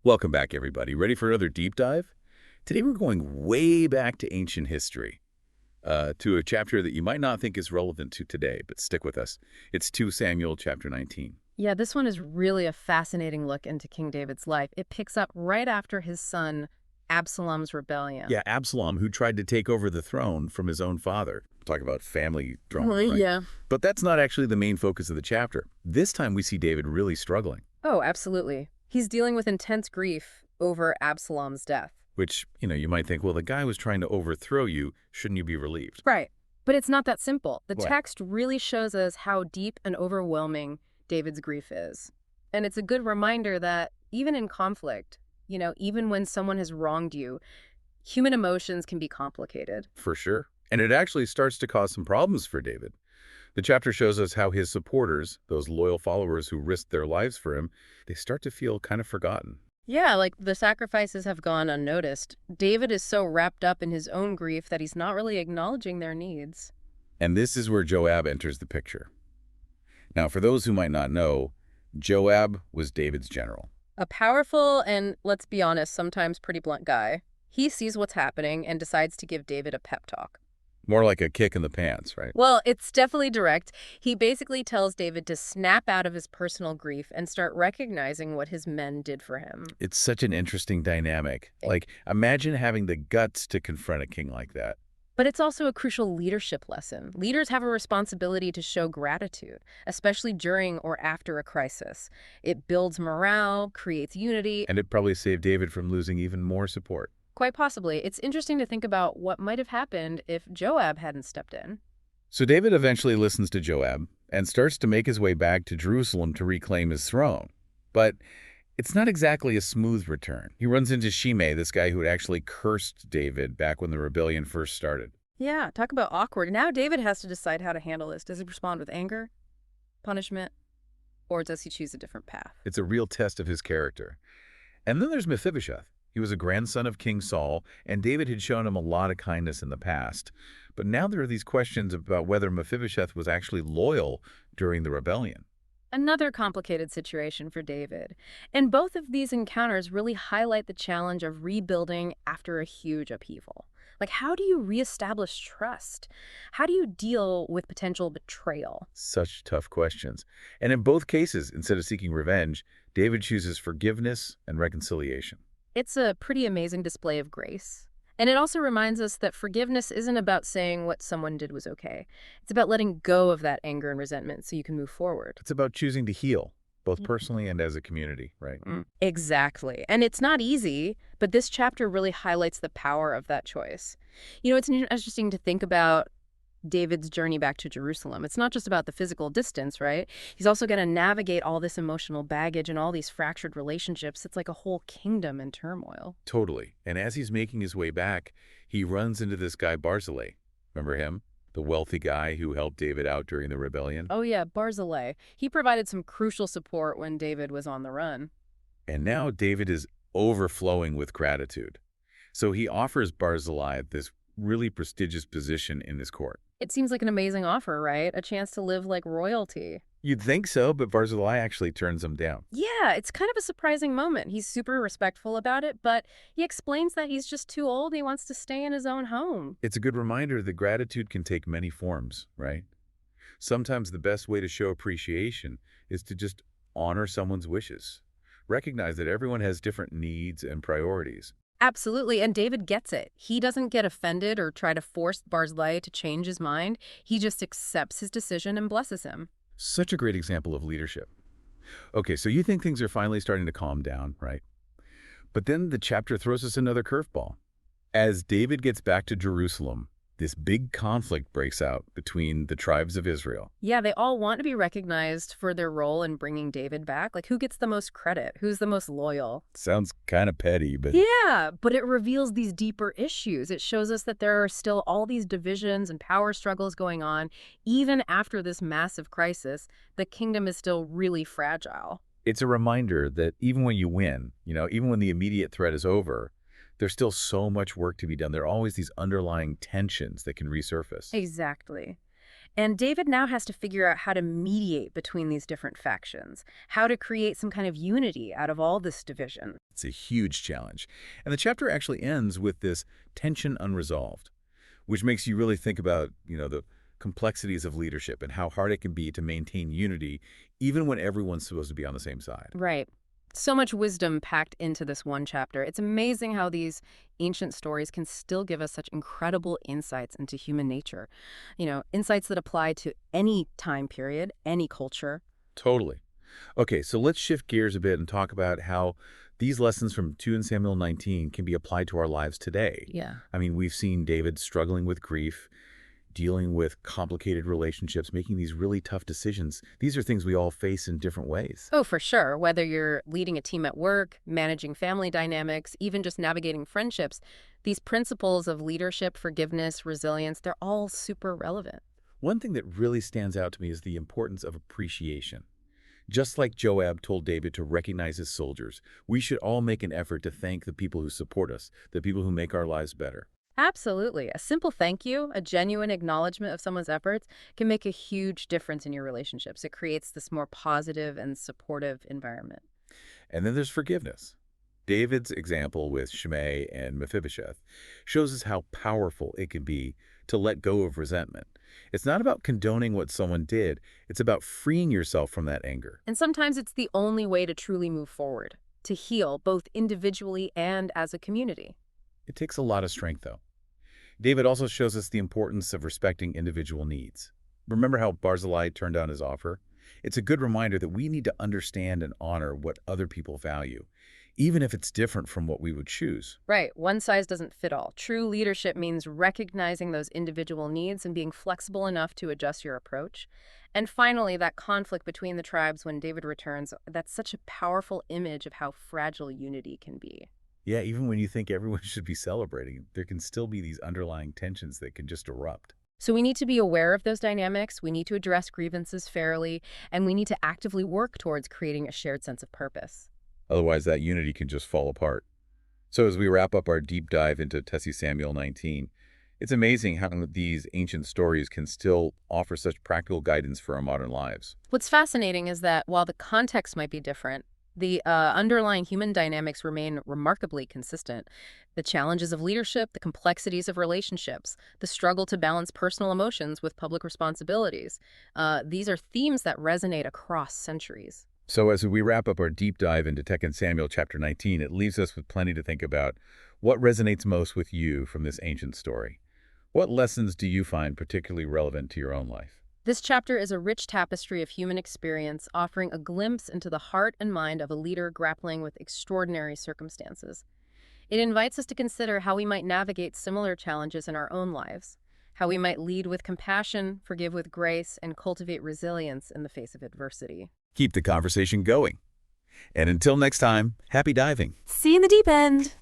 Welcome back, everybody. Ready for another deep dive? Today we're going way back to ancient history, to a chapter that you might not think is relevant to today, but stick with us. It's 2 Samuel chapter 19. Yeah, this one is really a fascinating look into King David's life. It picks up right after his son Absalom's rebellion. Yeah, Absalom, who tried to take over the throne from his own father. Talk about family drama, Well, right? yeah. But that's not actually the main focus of the chapter. This time we see David really struggling, Oh, absolutely. He's dealing with intense grief over Absalom's death. which, you might think, well, the guy was trying to overthrow you. Shouldn't you be relieved? Right. But it's not that simple. The What? text really shows us how deep and overwhelming David's grief is. And it's a good reminder that even in conflict, even when someone has wronged you, human emotions can be complicated. For sure. And it actually starts to cause some problems for David. The chapter shows us how his supporters, those loyal followers who risked their lives for him, they start to feel kind of forgotten. Yeah, like the sacrifices have gone unnoticed. David is so wrapped up in his own grief that he's not really acknowledging their needs. And this is where Joab enters the picture. Now, for those who might not know, Joab was David's general. A powerful and, let's be honest, sometimes pretty blunt guy. He sees what's happening and decides to give David a pep talk. More like a kick in the pants, right? Well, it's definitely direct. He basically tells David to snap out of his personal grief and start recognizing what his men did for him. It's such an interesting dynamic. Like, imagine having the guts to confront a king like that. But it's also a crucial leadership lesson. Leaders have a responsibility to show gratitude, especially during or after a crisis. It builds morale, creates unity. And it probably saved David from losing even more support. Quite possibly, it's interesting to think about what might have happened if Joab hadn't stepped in. So David eventually listens to Joab and starts to make his way back to Jerusalem to reclaim his throne. But it's not exactly a smooth return. He runs into Shimei, this guy who had actually cursed David back when the rebellion first started. Yeah, talk about awkward. Now David has to decide how to handle this. Does he respond with anger, punishment, or does he choose a different path? It's a real test of his character. And then there's Mephibosheth. He was a grandson of King Saul, and David had shown him a lot of kindness in the past. But now there are these questions about whether Mephibosheth was actually loyal during the rebellion. Another complicated situation for David. And both of these encounters really highlight the challenge of rebuilding after a huge upheaval. Like, how do you reestablish trust? How do you deal with potential betrayal? Such tough questions. And in both cases, instead of seeking revenge, David chooses forgiveness and reconciliation. It's a pretty amazing display of grace. And it also reminds us that forgiveness isn't about saying what someone did was okay. It's about letting go of that anger and resentment so you can move forward. It's about choosing to heal, both personally and as a community, right? Exactly. And it's not easy, but this chapter really highlights the power of that choice. It's interesting to think about David's journey back to Jerusalem. It's not just about the physical distance, right? He's also going to navigate all this emotional baggage and all these fractured relationships. It's like a whole kingdom in turmoil. Totally. And as he's making his way back, he runs into this guy Barzillai. Remember him? The wealthy guy who helped David out during the rebellion? Oh yeah, Barzillai. He provided some crucial support when David was on the run. And now David is overflowing with gratitude. So he offers Barzillai this really prestigious position in his court. It seems like an amazing offer, right? A chance to live like royalty. You'd think so, but Barzillai actually turns him down. Yeah, it's kind of a surprising moment. He's super respectful about it, but he explains that he's just too old. He wants to stay in his own home. It's a good reminder that gratitude can take many forms, right? Sometimes the best way to show appreciation is to just honor someone's wishes. Recognize that everyone has different needs and priorities. Absolutely, and David gets it. He doesn't get offended or try to force Barzillai to change his mind. He just accepts his decision and blesses him. Such a great example of leadership. Okay, so you think things are finally starting to calm down, right? But then the chapter throws us another curveball. As David gets back to Jerusalem, this big conflict breaks out between the tribes of Israel. Yeah, they all want to be recognized for their role in bringing David back. Like, who gets the most credit? Who's the most loyal? Sounds kind of petty, but Yeah, but it reveals these deeper issues. It shows us that there are still all these divisions and power struggles going on. Even after this massive crisis, the kingdom is still really fragile. it's a reminder that even when you win, even when the immediate threat is over, there's still so much work to be done. There are always these underlying tensions that can resurface. Exactly. And David now has to figure out how to mediate between these different factions, how to create some kind of unity out of all this division. It's a huge challenge. And the chapter actually ends with this tension unresolved, which makes you really think about, the complexities of leadership and how hard it can be to maintain unity even when everyone's supposed to be on the same side. Right. So much wisdom packed into this one chapter. It's amazing how these ancient stories can still give us such incredible insights into human nature. Insights that apply to any time period, any culture. Totally. Okay, so let's shift gears a bit and talk about how these lessons from 2 Samuel 19 can be applied to our lives today. Yeah. I mean, we've seen David struggling with grief, dealing with complicated relationships, making these really tough decisions. These are things we all face in different ways. Oh, for sure. Whether you're leading a team at work, managing family dynamics, even just navigating friendships, these principles of leadership, forgiveness, resilience, they're all super relevant. One thing that really stands out to me is the importance of appreciation. Just like Joab told David to recognize his soldiers, we should all make an effort to thank the people who support us, the people who make our lives better. Absolutely. A simple thank you, a genuine acknowledgement of someone's efforts can make a huge difference in your relationships. It creates this more positive and supportive environment. And then there's forgiveness. David's example with Shimei and Mephibosheth shows us how powerful it can be to let go of resentment. It's not about condoning what someone did, it's about freeing yourself from that anger. And sometimes it's the only way to truly move forward, to heal both individually and as a community. It takes a lot of strength, though. David also shows us the importance of respecting individual needs. Remember how Barzillai turned down his offer? It's a good reminder that we need to understand and honor what other people value, even if it's different from what we would choose. Right. One size doesn't fit all. True leadership means recognizing those individual needs and being flexible enough to adjust your approach. And finally, that conflict between the tribes when David returns, that's such a powerful image of how fragile unity can be. Yeah, even when you think everyone should be celebrating, there can still be these underlying tensions that can just erupt. So we need to be aware of those dynamics, we need to address grievances fairly, and we need to actively work towards creating a shared sense of purpose. Otherwise, that unity can just fall apart. So as we wrap up our deep dive into 2 Samuel 19, it's amazing how these ancient stories can still offer such practical guidance for our modern lives. What's fascinating is that while the context might be different, the underlying human dynamics remain remarkably consistent. The challenges of leadership, the complexities of relationships, the struggle to balance personal emotions with public responsibilities. These are themes that resonate across centuries. So as we wrap up our deep dive into 2 Samuel chapter 19, it leaves us with plenty to think about. What resonates most with you from this ancient story? What lessons do you find particularly relevant to your own life? This chapter is a rich tapestry of human experience, offering a glimpse into the heart and mind of a leader grappling with extraordinary circumstances. It invites us to consider how we might navigate similar challenges in our own lives, how we might lead with compassion, forgive with grace, and cultivate resilience in the face of adversity. Keep the conversation going. And until next time, happy diving. See you in the deep end!